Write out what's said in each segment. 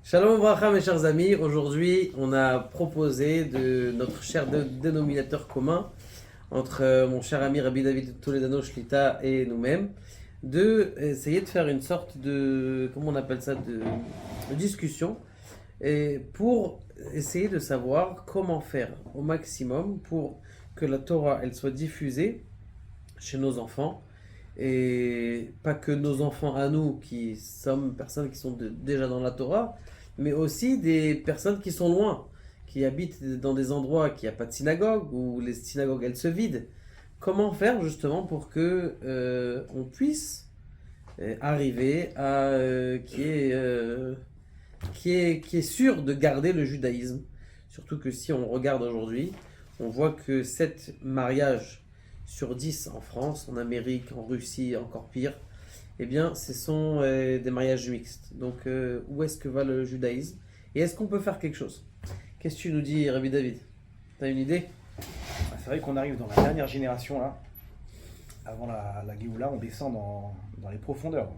Shalom Bracha mes chers amis, aujourd'hui on a proposé de notre cher dénominateur commun entre mon cher ami Rabbi David Toledano Shlita et nous-mêmes de essayer de faire une sorte de, comment on appelle ça, de discussion et pour essayer de savoir comment faire au maximum pour que la Torah elle soit diffusée chez nos enfants et pas que nos enfants à nous qui sommes personnes qui sont déjà dans la Torah, mais aussi des personnes qui sont loin, qui habitent dans des endroits qui n'y a pas de synagogue, où les synagogues elles se vident. Comment faire justement pour que on puisse arriver à qui est sûr de garder le judaïsme. Surtout que si on regarde aujourd'hui, on voit que 7 mariages sur 10 en France, en Amérique, en Russie, encore pire, eh bien, ce sont des mariages mixtes. Donc, où est-ce que va le judaïsme? Et est-ce qu'on peut faire quelque chose? Qu'est-ce que tu nous dis, Rabbi David? T'as une idée? C'est vrai qu'on arrive dans la dernière génération là. Avant la Géoula, on descend dans les profondeurs.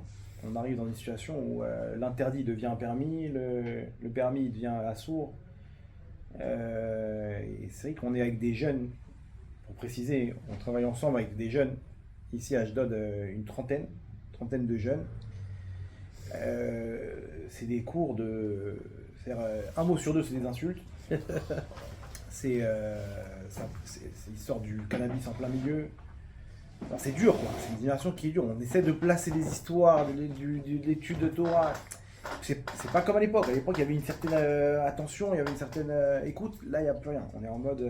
On arrive dans une situation où l'interdit devient un permis, le permis devient assourd. Et c'est vrai qu'on est avec des jeunes, pour préciser, on travaille ensemble avec des jeunes, ici à Ashdod, une trentaine de jeunes. C'est des cours de. Un mot sur deux, c'est des insultes. Ils sortent du cannabis en plein milieu. Enfin, c'est dur, quoi. C'est une génération qui est dure. On essaie de placer des histoires, de l'étude de Torah. C'est pas comme à l'époque. À l'époque, il y avait une certaine attention, il y avait une certaine écoute. Là, il n'y a plus rien. On est en mode.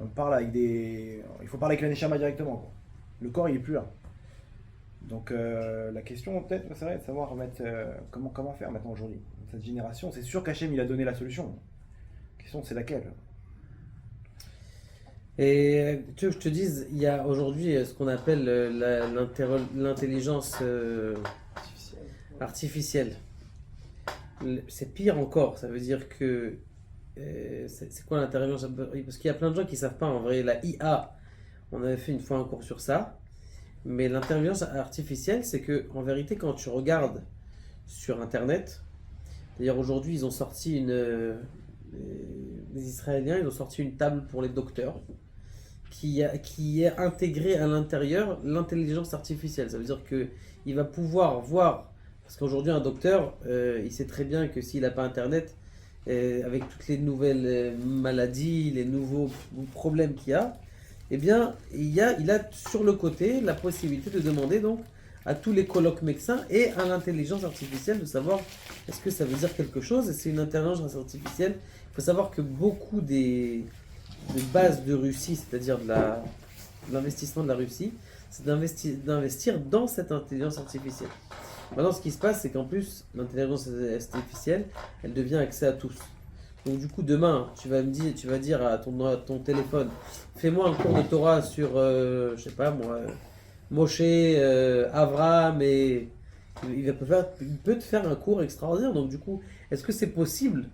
On parle avec des. Il faut parler avec la Neshama directement, quoi. Le corps, il est plus là. Donc, la question, peut-être, c'est vrai, de savoir comment faire maintenant aujourd'hui. Cette génération, c'est sûr qu'Hachem, il a donné la solution. La question, c'est laquelle? Et tu veux que je te dise, il y a aujourd'hui ce qu'on appelle l'intelligence artificielle. C'est pire encore, ça veut dire que c'est quoi l'intelligence? Parce qu'il y a plein de gens qui savent pas en vrai. La IA, on avait fait une fois un cours sur ça, mais l'intelligence artificielle, c'est que en vérité, quand tu regardes sur Internet, d'ailleurs aujourd'hui ils ont sorti les Israéliens, ils ont sorti une table pour les docteurs qui est intégrée à l'intérieur l'intelligence artificielle. Ça veut dire que il va pouvoir voir, parce qu'aujourd'hui un docteur, il sait très bien que s'il n'a pas Internet, avec toutes les nouvelles maladies, les nouveaux problèmes qu'il y a, eh bien, il a sur le côté la possibilité de demander donc à tous les colloques médecins et à l'intelligence artificielle de savoir est-ce que ça veut dire quelque chose. Et c'est une intelligence artificielle. Il faut savoir que beaucoup des bases de Russie, c'est-à-dire de l'investissement de la Russie, c'est d'investir dans cette intelligence artificielle. Maintenant, ce qui se passe, c'est qu'en plus, l'intelligence artificielle, elle devient accès à tous. Donc du coup, demain, tu vas dire à ton téléphone, fais-moi un cours de Torah sur, je sais pas moi, Moshe, Avraham, et il peut te faire un cours extraordinaire. Donc du coup, est-ce que c'est possible?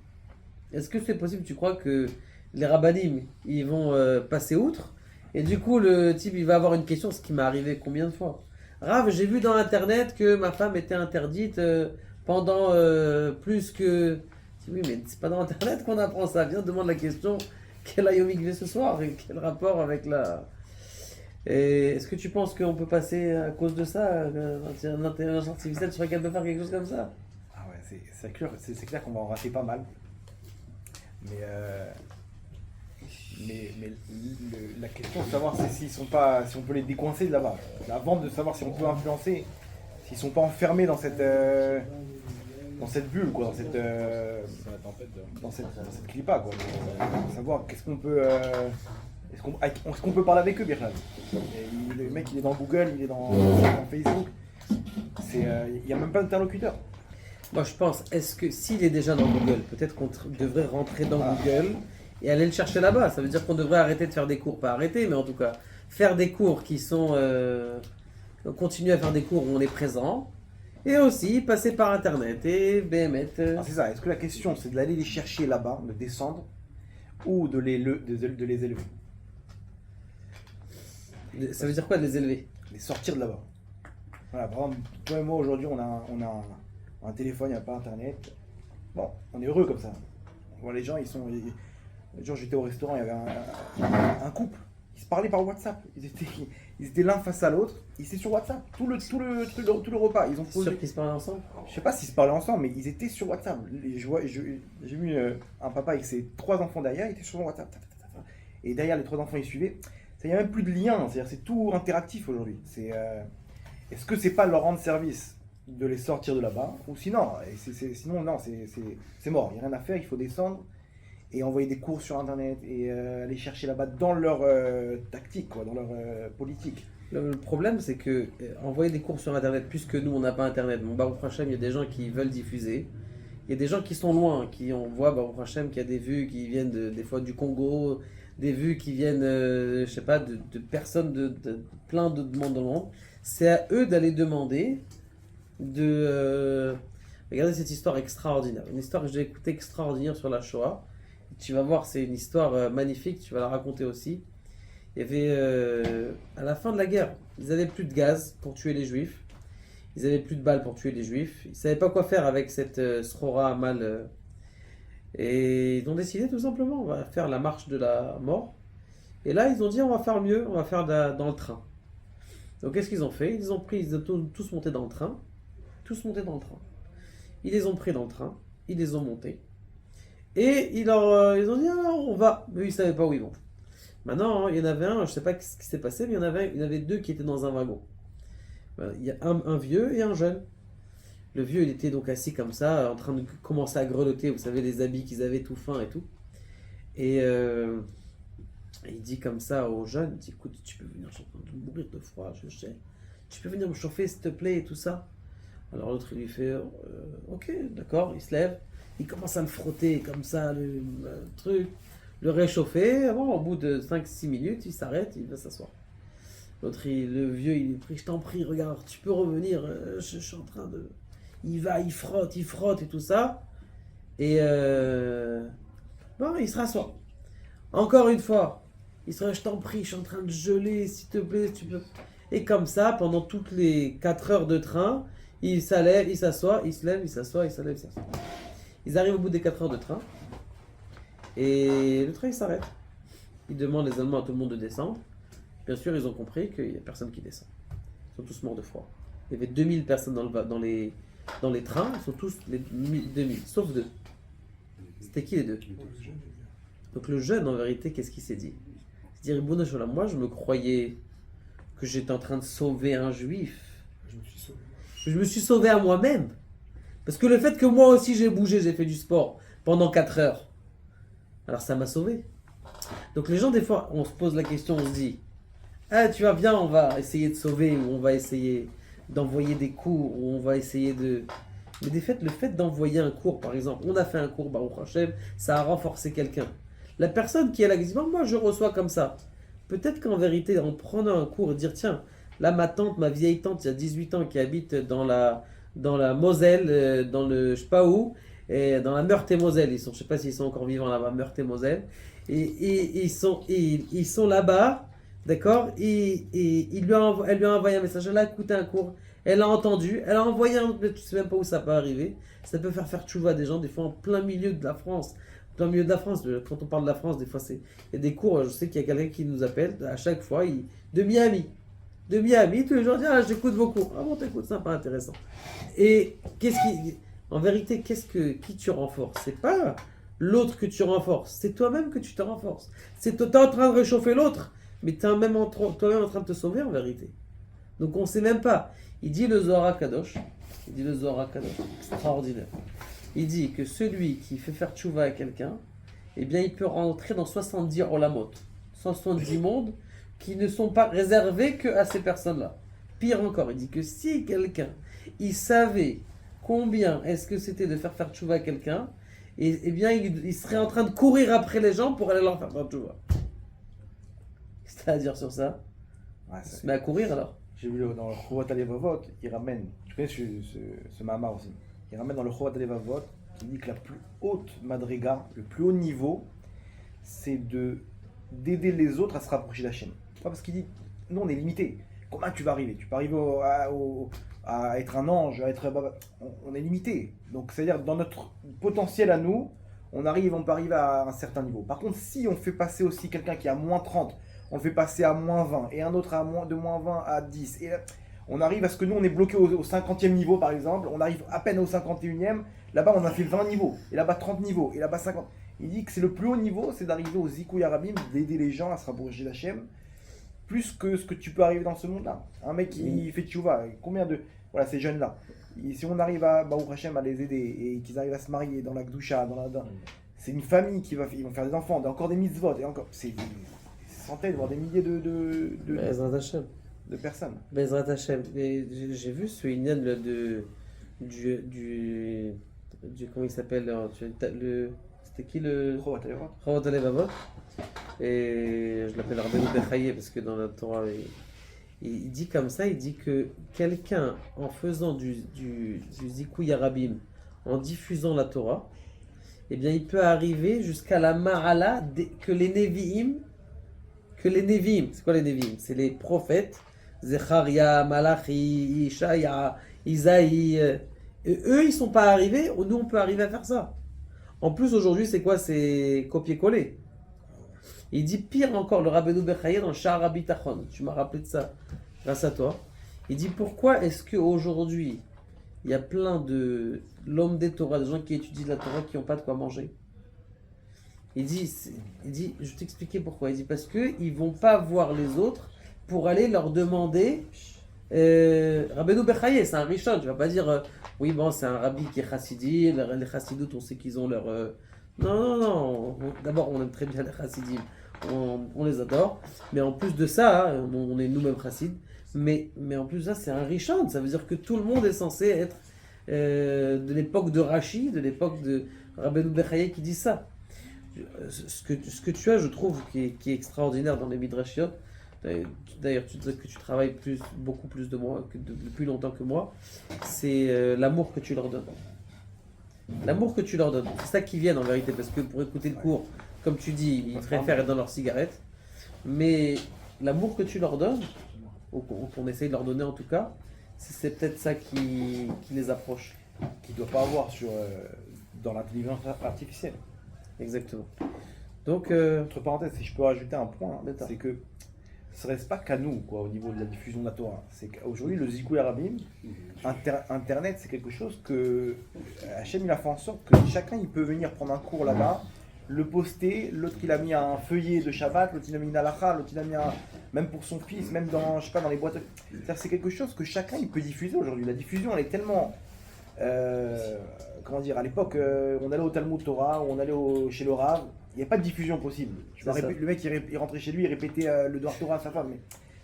Est-ce que c'est possible, tu crois que les rabbinim, ils vont passer outre? Et du coup, le type, il va avoir une question, ce qui m'est arrivé combien de fois? Rav, j'ai vu dans internet que ma femme était interdite pendant plus que. Oui, mais c'est pas dans internet qu'on apprend ça. Viens, demande la question. Quel aïe au mikvé ce soir? Et quel rapport avec la. Et est-ce que tu penses qu'on peut passer à cause de ça, l'intelligence artificielle serait capable de faire quelque chose comme ça? Ah ouais, c'est clair qu'on va en rater pas mal. Mais, la question de savoir s'ils sont pas, si on peut les décoincer de là-bas. Avant de savoir si on peut influencer, s'ils sont pas enfermés dans cette bulle, quoi, dans cette clipa, quoi. Savoir qu'est-ce qu'on peut, est-ce qu'on peut parler avec eux, Birchal. Le mec, il est dans Google, il est dans Facebook. Il n'y a même pas d'interlocuteur. Moi, je pense, est-ce que s'il est déjà dans Google, peut-être qu'on devrait rentrer dans Google et aller le chercher là-bas. Ça veut dire qu'on devrait arrêter de faire des cours, pas arrêter, mais en tout cas, faire des cours qui sont. Continuer à faire des cours où on est présent. Et aussi passer par Internet et BMet. C'est ça. Est-ce que la question, c'est d'aller les chercher là-bas, de descendre, ou de les élever? Ça veut dire quoi de les élever? Les sortir de là-bas. Voilà, par exemple, toi et moi, aujourd'hui, on a un téléphone, il n'y a pas Internet. Bon, on est heureux comme ça. Bon, les gens, le jour j'étais au restaurant, il y avait un couple. Ils se parlaient par WhatsApp. Ils étaient l'un face à l'autre. Ils étaient sur WhatsApp. Tout le repas. Ils ont C'est posé. sûr qu'ils se parlent ensemble? Je sais pas s'ils se parlaient ensemble, mais ils étaient sur WhatsApp. J'ai vu un papa avec ses 3 enfants derrière, il était sur WhatsApp. Et derrière, les 3 enfants, ils suivaient. Il n'y a même plus de lien. C'est-à-dire, c'est tout interactif aujourd'hui. Est-ce que c'est pas leur rendre service de les sortir de là-bas? Ou sinon, sinon non, c'est mort. Il n'y a rien à faire. Il faut descendre et envoyer des cours sur Internet et aller chercher là-bas dans leur tactique, quoi, dans leur politique. Le problème, c'est que envoyer des cours sur Internet, puisque nous, on n'a pas Internet. Mon Baruch Hashem, il y a des gens qui veulent diffuser. Il y a des gens qui sont loin, on voit Baruch Hashem qui a des vues qui viennent des fois du Congo, des vues qui viennent, je sais pas, de personnes, de plein de monde dans le monde. C'est à eux d'aller demander regardez cette histoire extraordinaire. Une histoire que j'ai écoutée extraordinaire sur la Shoah. Tu vas voir, c'est une histoire magnifique, tu vas la raconter aussi. Il y avait, à la fin de la guerre, ils n'avaient plus de gaz pour tuer les Juifs. Ils n'avaient plus de balles pour tuer les Juifs. Ils ne savaient pas quoi faire avec cette Srora Amal. Et ils ont décidé tout simplement, on va faire la marche de la mort. Et là, ils ont dit, on va faire mieux, on va faire dans le train. Donc, qu'est-ce qu'ils ont fait? Ils ont tous monté dans le train. Tous montés dans le train. Ils les ont pris dans le train. Ils les ont montés. Et ils ont dit, alors on va. Mais ils ne savaient pas où ils vont. Maintenant, il y en avait un, je ne sais pas ce qui s'est passé, mais il y en avait 2 qui étaient dans un wagon. Il y a un vieux et un jeune. Le vieux, il était donc assis comme ça, en train de commencer à grelotter, vous savez, les habits qu'ils avaient tout fins et tout. Et il dit comme ça au jeune, il dit, écoute, tu peux venir, je suis en train de mourir de froid, je sais. Tu peux venir me chauffer, s'il te plaît, et tout ça. Alors l'autre, il lui fait, ok, d'accord, il se lève, il commence à le frotter comme ça, le truc, le réchauffer. Bon, au bout de 5-6 minutes, il s'arrête, il va s'asseoir. L'autre, le vieux, il est pris, je t'en prie, regarde, tu peux revenir, je suis en train de... Il va, il frotte et tout ça. Et bon, il se rassoit. Encore une fois, il se dit, je t'en prie, je suis en train de geler, s'il te plaît, tu peux... Et comme ça, pendant toutes les 4 heures de train, il s'allève, il s'assoit, il se lève, il s'assoit, il s'allève, il s'assoit. Ils arrivent au bout des 4 heures de train. Et le train, il s'arrête. Ils demandent les Allemands à tout le monde de descendre. Bien sûr, ils ont compris qu'il n'y a personne qui descend. Ils sont tous morts de froid. Il y avait 2000 personnes dans les trains. Ils sont tous les 2000, sauf 2. C'était qui les 2? Donc le jeune, en vérité, qu'est-ce qu'il s'est dit? Il s'est dit, Ribono Shel Olam, moi je me croyais que j'étais en train de sauver un juif. Je me suis sauvé à moi-même. Parce que le fait que moi aussi j'ai bougé, j'ai fait du sport pendant 4 heures, alors ça m'a sauvé. Donc les gens, des fois, on se pose la question, on se dit, ah, tu vas bien, on va essayer de sauver, ou on va essayer d'envoyer des cours, ou on va essayer de... Mais des faits, le fait d'envoyer un cours, par exemple, on a fait un cours, Baruch Hashem, ça a renforcé quelqu'un. La personne qui est là, qui dit, moi je reçois comme ça. Peut-être qu'en vérité, en prenant un cours et dire, tiens, là ma tante, ma vieille tante, il y a 18 ans, qui habite dans la Moselle, dans le je sais pas où, et dans la Meurthe-et-Moselle. Je sais pas s'ils sont encore vivants là-bas, Meurthe-et-Moselle. Et ils sont là-bas, d'accord, et elle lui a envoyé un message, elle a écouté un cours, elle a entendu, elle a envoyé un, tu sais même pas où ça peut arriver, ça peut faire tchouva des gens, des fois en plein milieu de la France. Plein milieu de la France, quand on parle de la France, des fois il y a des cours, je sais qu'il y a quelqu'un qui nous appelle, à chaque fois, de Miami, tous les gens disent, ah, j'écoute vos cours, ah bon, t'écoutes, sympa, intéressant. Et en vérité, qui tu renforces? C'est pas l'autre que tu renforces, c'est toi-même que tu te renforces. C'est toi en train de réchauffer l'autre, mais tu es toi-même en train de te sauver en vérité. Donc on ne sait même pas. Il dit le Zohar Kadosh, extraordinaire. Il dit que celui qui fait faire tchouva à quelqu'un, eh bien il peut rentrer dans 70 olamot, 70 mondes qui ne sont pas réservés que à ces personnes-là. Pire encore, il dit que si quelqu'un, il savait combien est-ce que c'était de faire tchouva à quelqu'un, eh bien il serait en train de courir après les gens pour aller leur faire tchouva. Qu'est-ce que tu as à dire sur ça? Ouais, il se met à courir alors. J'ai vu dans le Chovat Alevavot, il ramène, tu connais ce Mahama aussi, il ramène dans le Chovat Alevavot, il dit que la plus haute madriga, le plus haut niveau, c'est d'aider les autres à se rapprocher d'Hachem. Pas parce qu'il dit, nous on est limité. Comment tu vas arriver? Tu peux arriver à être un ange, à être, on est limité. Donc c'est-à-dire dans notre potentiel à nous, on peut arriver à un certain niveau. Par contre, si on fait passer aussi quelqu'un qui est à moins 30, on le fait passer à moins 20, et un autre de moins 20 à 10, et là, on arrive à ce que nous, on est bloqué au 50e niveau, par exemple, on arrive à peine au 51e, là-bas, on a fait 20 niveaux, et là-bas 30 niveaux, et là-bas 50. Il dit que c'est le plus haut niveau, c'est d'arriver au Zikouï Arabim, d'aider les gens à se rapprocher d'Hachem, plus que ce que tu peux arriver dans ce monde-là. Un mec qui fait tchouva, combien de... Voilà, ces jeunes-là. Et si on arrive à Baruch Hashem à les aider et qu'ils arrivent à se marier dans la Gdusha, c'est une famille ils vont faire des enfants, encore des mitzvot, et encore, c'est des centaines, voire des milliers Bezrat Hashem. de personnes. Bezrat Hashem. Et j'ai vu ce Inyan comment il s'appelle c'était qui le Chovat Alevavot. Et je l'appelle Rabbeinu Bechaye parce que dans la Torah il dit comme ça, il dit que quelqu'un en faisant du Zikouï Arabim, en diffusant la Torah, eh bien il peut arriver jusqu'à la Ma'ala que les Nevi'im, c'est quoi les Nevi'im? C'est les prophètes, Zecharia, Malachi, Ishaya, Isaïe, et eux ils sont pas arrivés, nous on peut arriver à faire ça. En plus aujourd'hui c'est quoi? C'est copier-coller. Il dit pire encore, le Rabbeinu Bechaye dans le Sha'ar HaBitachon, tu m'as rappelé de ça grâce à toi. Il dit pourquoi est-ce qu'aujourd'hui il y a plein de l'homme des Torah, des gens qui étudient la Torah qui n'ont pas de quoi manger. Il dit, je vais t'expliquer pourquoi. Il dit parce qu'ils ne vont pas voir les autres pour aller leur demander. Rabbeinu Bechaye, c'est un Rishon, tu ne vas pas dire oui, bon, c'est un rabbi qui est chassidi, les chassidoutes, on sait qu'ils ont leur. Non. D'abord, on aime très bien les chassidim, on les adore, mais en plus de ça, on est nous-mêmes chassides, mais en plus de ça, c'est un Rishon, ça veut dire que tout le monde est censé être de l'époque de Rashi, de l'époque de Rabbeinu Bechaye qui dit ça. Ce que tu as, je trouve, qui est extraordinaire dans les Midrashiyot, d'ailleurs tu disais que tu travailles beaucoup plus de moi, depuis longtemps que moi, c'est l'amour que tu leur donnes. L'amour que tu leur donnes, c'est ça qu'ils viennent en vérité, parce que pour écouter le cours, comme tu dis, ils préfèrent être dans leur cigarette, mais l'amour que tu leur donnes, ou qu'on essaye de leur donner en tout cas, c'est peut-être ça qui les approche. Qu'il ne doit pas avoir dans l'intelligence artificielle. Exactement. Donc, entre parenthèses, si je peux rajouter un point, c'est que ce ne reste pas qu'à nous, au niveau de la diffusion de la Torah. C'est qu'aujourd'hui, le Zikouï Arabim, Internet, c'est quelque chose que Hachem il a fait en sorte que chacun il peut venir prendre un cours là-bas, le poster, l'autre il a mis un feuillet de Shabbat, l'autre il a mis une halakha, l'autre il a mis même pour son fils, même dans, je sais pas, dans les boîtes. C'est quelque chose que chacun il peut diffuser aujourd'hui. La diffusion elle est tellement... comment dire, à l'époque, on allait au Talmud Torah, ou on allait chez le Rav, il n'y a pas de diffusion possible. Le mec il rentrait chez lui, il répétait le Dvar Torah à sa femme, mais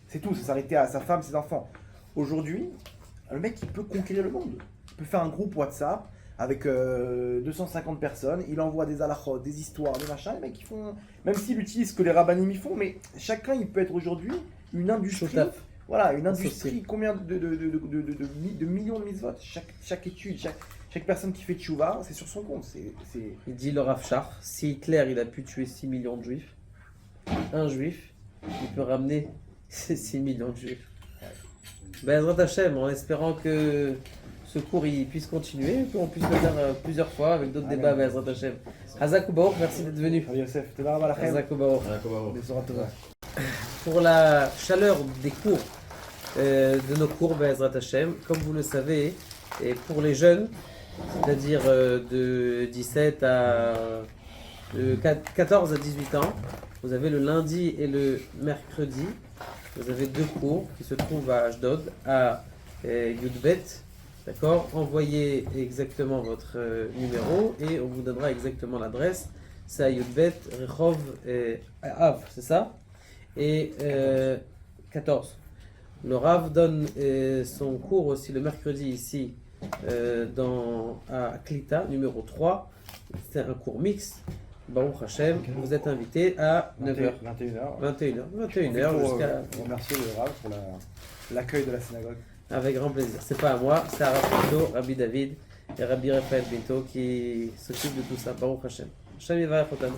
c'est tout, ça s'arrêtait à sa femme, ses enfants. Aujourd'hui, le mec il peut conquérir le monde. Il peut faire un groupe WhatsApp avec 250 personnes, il envoie des halachot, des histoires, des machins, les mecs ils font, même s'il utilise ce que les rabbanim y font, mais chacun il peut être aujourd'hui une industrie. Voilà, une industrie, combien de millions de mitzvot, chaque étude, chaque personne qui fait tchouva, c'est sur son compte. Il dit le Rav Shach, si Hitler il a pu tuer 6 millions de juifs, un juif, il peut ramener ces 6 millions de juifs. Bezrat Hashem, en espérant que ce cours il puisse continuer, qu'on puisse le faire plusieurs fois avec d'autres débats. Bezrat Hashem. Hazak Ubaouk, merci d'être venu. Hazak Ubaouk. Pour la chaleur des cours, de nos cours Bezrat Hashem, comme vous le savez, et pour les jeunes, c'est-à-dire de 17 à 14 à 18 ans, vous avez le lundi et le mercredi, vous avez 2 cours qui se trouvent à Ashdod, à Yudbet, d'accord? Envoyez exactement votre numéro et on vous donnera exactement l'adresse. C'est à Yudbet, Rehov et Av, c'est ça? Et 14. Le Rav donne son cours aussi le mercredi ici à Klita, numéro 3. C'est un cours mixte. Baruch Hashem, vous êtes invité à 9h. 21h jusqu'à... Remercier le Rav pour l'accueil de la synagogue. Avec grand plaisir. C'est pas à moi, c'est à Rabbi David et Rabbi Raphaël Binto qui s'occupent de tout ça. Baruch Hashem. Hashem Yivarech Otanu.